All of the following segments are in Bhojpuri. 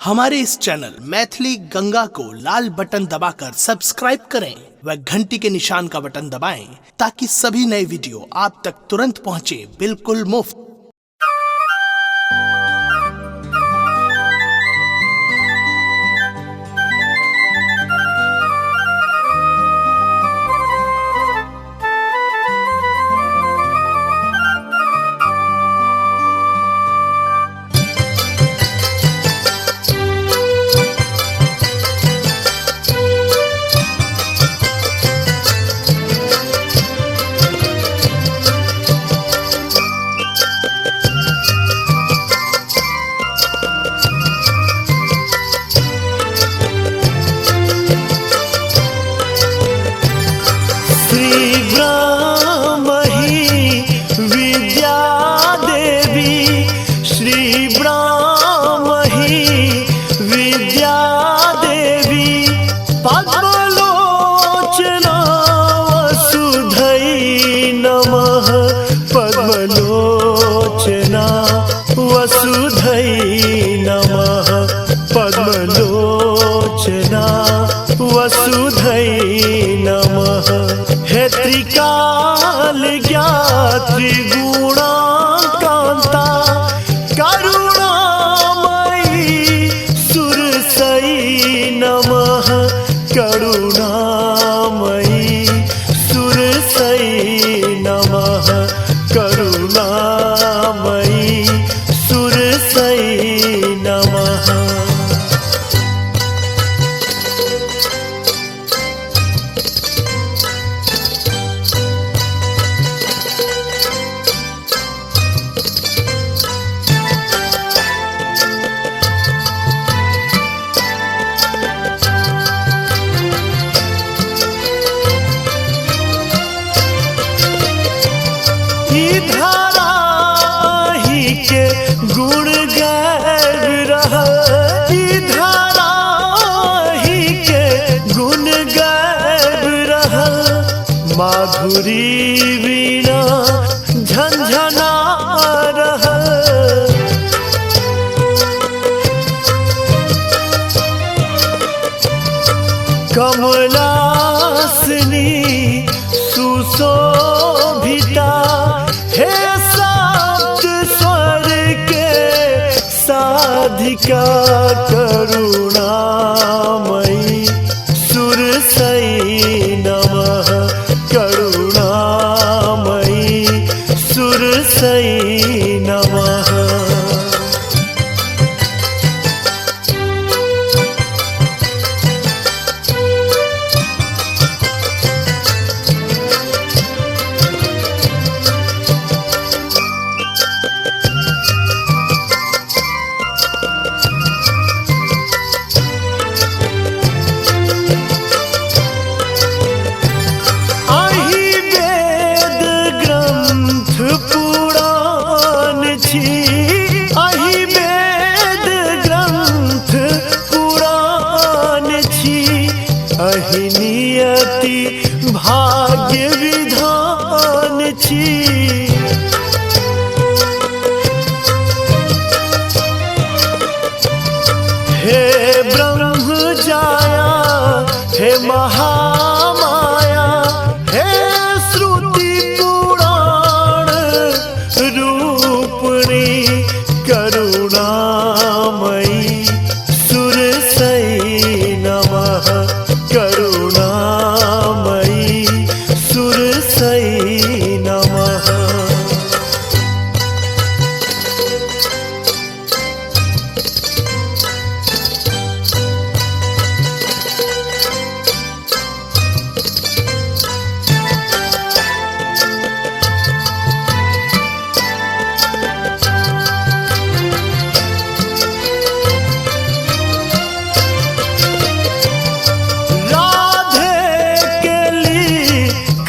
हमारे इस चैनल मैथिली गंगा को लाल बटन दबाकर सब्सक्राइब करें व घंटी के निशान का बटन दबाएं ताकि सभी नए वीडियो आप तक तुरंत पहुंचे बिल्कुल मुफ्त। वसुधै नमः पद्मलोचना वसुधै नमः। हे त्रिकाल ज्ञात्री गुणाकान्ता करुणामयी सुरसै नमः करुणामयी सुरसै नमः करुणामयी सुरसै नमः। धारा ही के गुण गायब रहा, धारा ही के गुण गायब रहा। माधुरी बिना झंझना रहा, कमलासनी सुशोभिता हे सप्त स्वर के साधिका करुणामयी सुरसै नमः करुणामयी सुरसै नमः। अहि वेद ग्रंथ पुराण छी, अहि नियति भाग्य विधान छी। हे ब्रह्म जाया हे महामाया हे श्रुति पुराण रूपणी करुणामयी सुरसै नमः करुणामयी सुरसै नमः।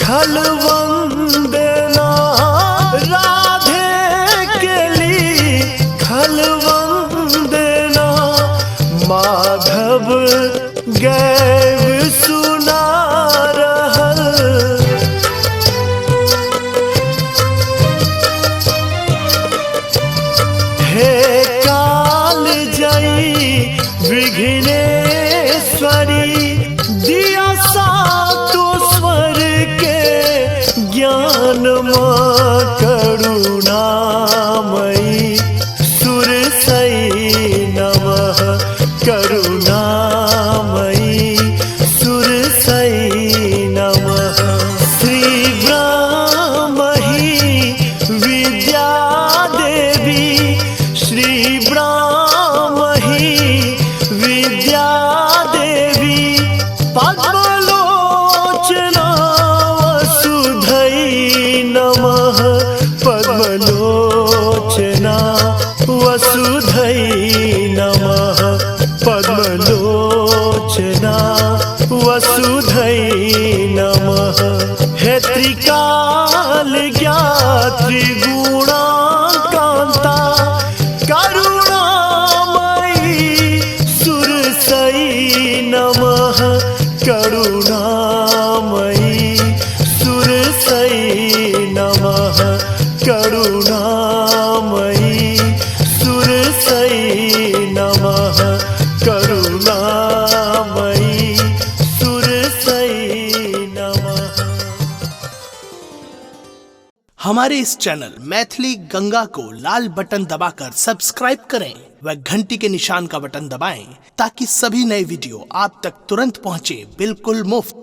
खलवंदना राधे के लिए खलवंदना, माधव गैव सुना रहल। हे काल जई विघ्नेश्वरी दिया सातो स्वर के ज्ञान माँ करुणामयी सुरसई नमः करुणामयी सुरसई नमः श्री ब्रह्महि विद्या देवी श्री ब्रह्महि विद्या देवी पद्मलोचना वसुधै नमः पद्मलोचना वसुधै नमः पद्मलोचना वसुधै नमः हे त्रिकाल ज्ञात्री गुणाकान्ता करुणामयी सुरसई नमः करुणामयी सुरसई नमः करुणामयी सुरसई नमः करुणामयी सुरसई नमः। हमारे इस चैनल मैथिली गंगा को लाल बटन दबाकर सब्सक्राइब करें व घंटी के निशान का बटन दबाएं ताकि सभी नए वीडियो आप तक तुरंत पहुंचे बिल्कुल मुफ्त।